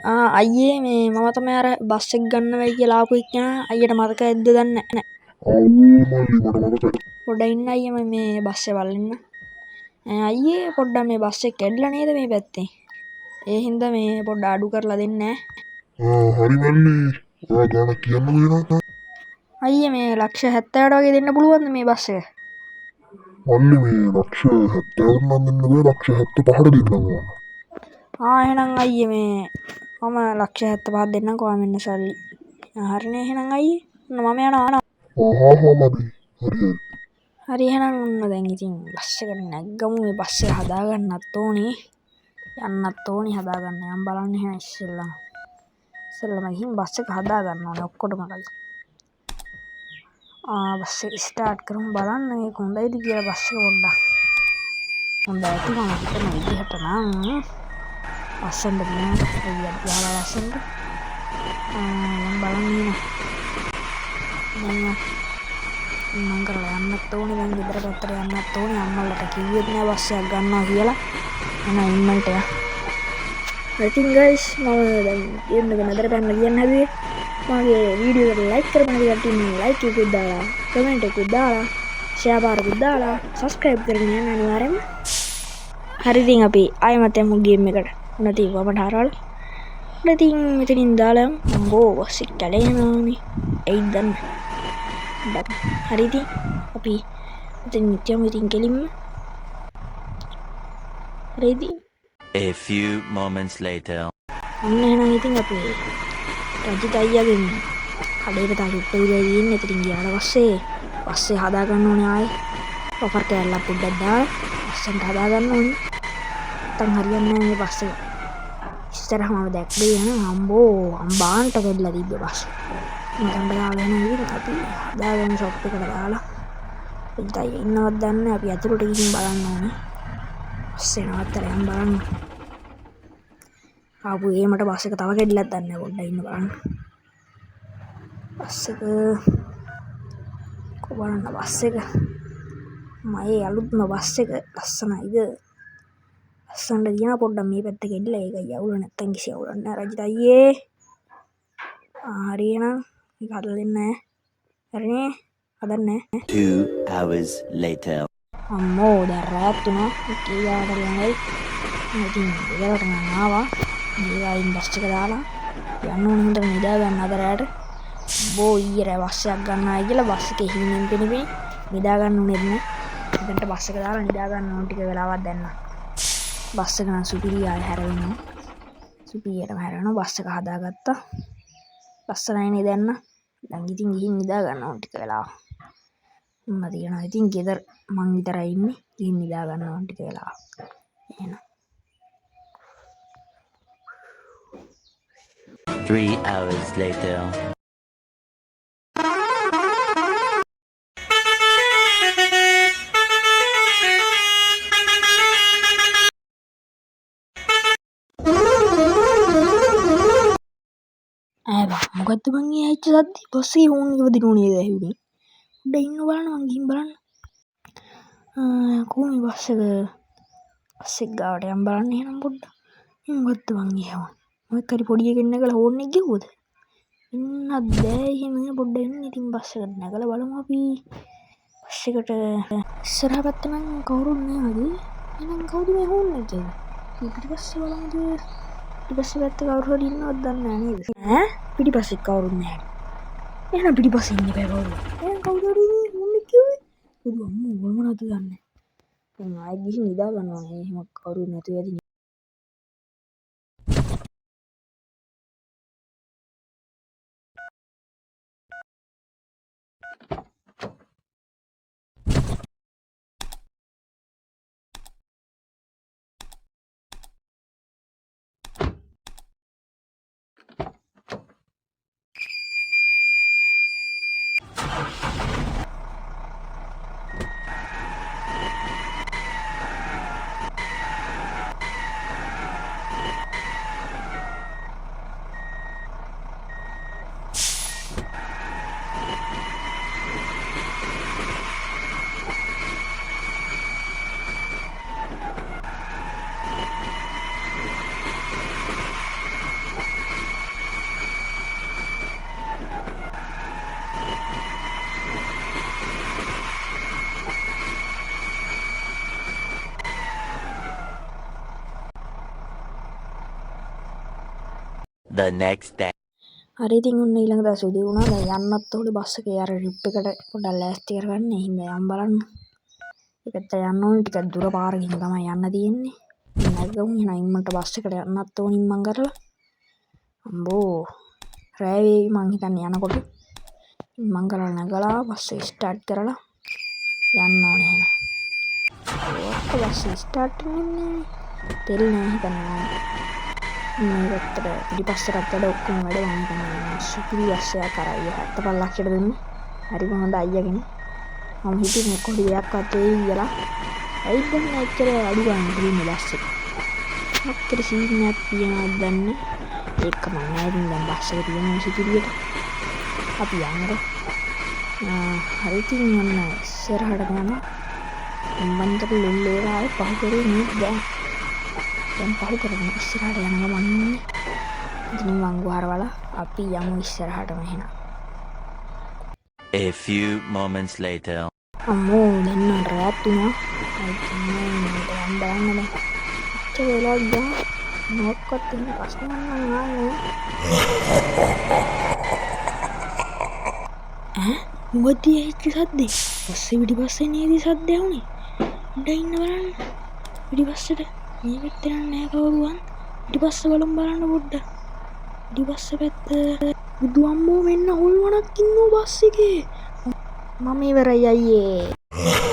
අයියේ මේ මම තමයි අර බස් එක ගන්න වෙයි කියලා ආපු එක්කෙනා අයියට මතකයිද දන්නේ නැහැ. ආව් මල්ලි මට මතකයි. පොඩ්ඩක් ඉන්න අයියේ මම මේ බස් එක බලන්න. අයියේ පොඩ්ඩක් මේ බස් එක කැඩලා නේද මේ පැත්තේ. ඒ හින්දා මේ පොඩ්ඩක් අඩු කරලා දෙන්න. හරි මල්ලි. ඔයා ගාන කියන්න වෙනවා. අයියේ මේ ලක්ෂ 70කට වගේ දෙන්න පුළුවන්ද මේ බස් එක? මල්ලි මේ ලක්ෂ 70කට නම් දෙන්න බෑ. ලක්ෂ 75ට දෙන්නම් ඕන. එහෙනම් අයියේ මේ මම ලක්ෂ 75ක් දෙන්නම්කෝ මෙන්න සල්ලි. හරිනේ එහෙනම් අයියේ. මම යනවා. මදි. හරි. හරි එහෙනම් ඔන්න දැන් ඉතින් බස් එකට නැග්ගමු. මේ බස් එක හදාගන්නත් ඕනේ. යන්නත් ඕනේ හදාගන්න. යම් බලන්න එහෙනම් ඉස්සෙල්ලාම ගිහින් බස් එක හදාගන්න ඕනේ ඔක්කොටම කලින්. බස් එක ස්ටාර්ට් කරමු බලන්න මේක හොඳයිද කියලා බස් එක පොඩ්ඩක්. හොඳ ඇති මම හිතන විදිහට නම් ලස්සනට දිනන ගියාලා ලස්සනට. බලන්න මම කරලා යන්නත් ඕනේ දැන් ගෙදර පැත්තට යන්නත් ඕනේ. අම්මලට කිව්වෙත් නෑ බස් එකක් ගන්නවා කියලා. එහෙනම් ඉන්නට යා. ඉතින් guys මම දැන් ඉන්නක නතර පැන්න කියන්න හැදුවේ. මගේ වීඩියෝ එකට ලයික් කරපන් කට්ටිය ලයික් එකක් දාලා කමෙන්ට් එකක් දාලා ෂෙයා බාරකුත් දාලා සබ්ස්ක්‍රයිබ් කරගෙන යන්න අනිවාර්යෙන්ම. හරි ඉතින් අපි ආයෙමත් යමු ගේම් එකට. නැති වමට හරවල. ඉතින් මෙතනින් දාලා අම්බෝ බස් එක කැලේනවානේ. එයි දන්න. හරි ඉතින් අපි මෙතනින් යමු ඉතින් කෙලින්ම. හරි ඉතින් A few moments later. අන්න එහෙනම් ඉතින් අපි රජිත අයියාගෙන් කඩේට තාලුට්ට විදිහට ඉන්නේ. ඉතින් ගියාට පස්සේ හදා ගන්න ඕනේ ආයේ. ඔෆර් කෑල්ලක් පොඩ්ඩක් දාලා ලස්සනට හදා ගන්න ඕනේ. නැත්තම් හරියන්නේ නැහැ මේ බස් එක. ඉස්සරහම දැක්කේ යන අම්බාන්ට කැඩලා තිබ්බ බස්. මම දාගෙන ඉතින් අපි හදාගෙන ෂොප් එකට දාලා ඉතින් ඉන්නවත් දන්නේ අපි අතුරට ගිහින් බලන්න ඕනේ. පස්සේ නවත්තලා යන්න බලන්න. ආපු ඒමට බස් එක තව කැඩිලක් දන්නේ පොඩ්ඩක් ඉන්න බලන්න. බස් එක කොබලන්න බස් එක මගේ අලුත්ම බස් එක ලස්සනයිද? ලස්සනට දිනා පොඩ්ඩක් මේ පැත්ත කැඩිලා ඒක යවුල නැත්තම් කිසි අවුලක් නැහැ රජිත අයියේ. හරි එහෙනම් මේක හදලා දෙන්න ඈ. හරිනේ? හදන්නේ 2 hours later. අම්මෝ දැන් රාත් වුණා. කීයාට ළඟයි. ඉතින් ඒකට මම ආවා. ගිහින් බස් එක දාලා යන්න ඕන හින්දා නිදා ගන්න අද රැට. ඊයේ බස් එකක් ගන්නයි කියලා බස් එකේ හිමින් පිනිපිනි නිදා ගන්න උනේත් නෑ. එතනට බස් එක දාලා නිදා ගන්න ඕන ටික වෙලාවක් දැන් නම්. බස් එක නම් සුපිරි ආයෙ හැරෙනවා. සුපිරියටම හැරෙනවා. බස් එක හදාගත්තා. ලස්සනයිනේ දැන් නම්. දැන් ඉතින් ගිහින් නිදා ගන්න ඕන ටික වෙලාවක්. මම තියනවා ඉතින් ගෙදර මං විතරයි ඉන්නේ. ගිහින් නිදා ගන්න ඕන ටික වෙලාවක්. එහෙනම් 3 hours later. මොකද්ද මං ඇහිච්ච සද්දේ? බස් එකේ හෝන් එක වදිනු නේද ඇහුනේ? උඩ ඉන්න බලන්න මං ගිහින් බලන්න. කොහොමද බස් එක ගාවට යම් බලන්න එහෙනම් පොඩ්ඩක්. මොකද්ද මං ඇහුවා? මොකක් හරි පොඩි එකෙක් නැගලා හෝන් එක ගැහුවද? ඉන්නත් බෑ එහෙම පොඩ්ඩක් ඉන්න. ඉතින් බස් එකට නැගලා බලමු අපි. බස් එකට ඉස්සරහ පැත්තේ නම් කවුරුත් නෑ වගේ. එහෙනම් කවුද මේ හෝන් එක ගැහුවේ? පිටිපස්සේ බලමුද? පිටිපස්සේ පැත්තේ කවුරු හරි ඉන්නවද දන්නේ නෑ නේද? පිටිපස්සේ කවුරුත් නෑ. එහෙනම් පිටිපස්සේ ඉන්නේ බෑ කවුරු. එහෙනම් කවුද හරි හෝන් එක ගැහුවේ? අම්මෝ මොනවද දන්නේ. දැන් ආයෙ ගිහින් නිදා ගන්න ඕනේ. එහෙම කවුරුත් නැතුව ඇති. the next day. හරි ඉතින් ඔන්න ඊළඟ දවසේ උදේ වුණා. දැන් යන්නත් ඕනේ බස් එකේ අර ට්‍රිප් එකට පොඩ්ඩක් ලෑස්ති කරගන්න. එහෙනම් යම් බලන්න. ඒකට යන්න ඕනේ ටිකක් දුර පාරකින් තමයි යන්න තියෙන්නේ. නැගගමු එහෙනම් ඉම්මන්ට බස් එකට යන්නත් ඕනේ ඉම්මන් කරලා. අම්බෝ රෑ වේවි මං හිතන්නේ යනකොට. ඉම්මන් කරලා නැගලා බස් එක ස්ටාර්ට් කරලා යන්න ඕනේ එහෙනම්. ඒක බස් ස්ටාර්ට් වෙන්නේ තෙල් නෑ හිතන්නේ. මේ පැත්තට පිටිපස්සට වැඩ ඔක්කොම වැඩ මම හිතන්නේ සුපිරි බස් එකක් කරා 75 ලක්ෂයට දුන්නේ. හරිම හොඳ අයියා කෙනෙක්. මම හිතුවේ කොහොමද දෙයක්වත් වෙයි කියලා. ඇයි දැන් ඇත්තට අඩු ගන්න දුන්නේ බස් එක. ඇත්තට සීනයක් තියනවද දන්නේ. ඒක මම නෑ ඉතින් දැන් බස් එක තියෙන සිටිවියට. අපි යන්නද. හරි ඉතින් යන්න ඉස්සරහට යනවා. මන්ට ලොල්ලේ ආයේ පහු කරේ නේද දැන්. දැන් පහු කරගෙන ඉස්සරහට යන ගමන් ඉන්නේ. ඉතින් මං ගුහරවල අපි යමු ඉස්සරහටම එහෙනම්. A few moments later. අම්මෝ දැන් නම් රාත් වුණා. මට යන්න බලන්න බෑ. අච්චර වෙලා ගියා. මොකක්වත් ඉන්න ප්‍රශ්න නම් නෑ. මොකද ඇහිච්ච සද්දේ? පස්සේ පිටිපස්සේ නේද සද්ද ඇහුනේ? උඩ ඉන්න බලන්න. පිටිපස්සට මේ පැත්තට නෑ කවුරුවත්. පිටිපස්ස බලන්න පොඩ්ඩක්. පිටිපස්ස පැත්ත බුදු අම්මෝ මෙන්න හොල්මනක් ඉන්නවා බස් එකේ. මම ඉවරයි අයියේ.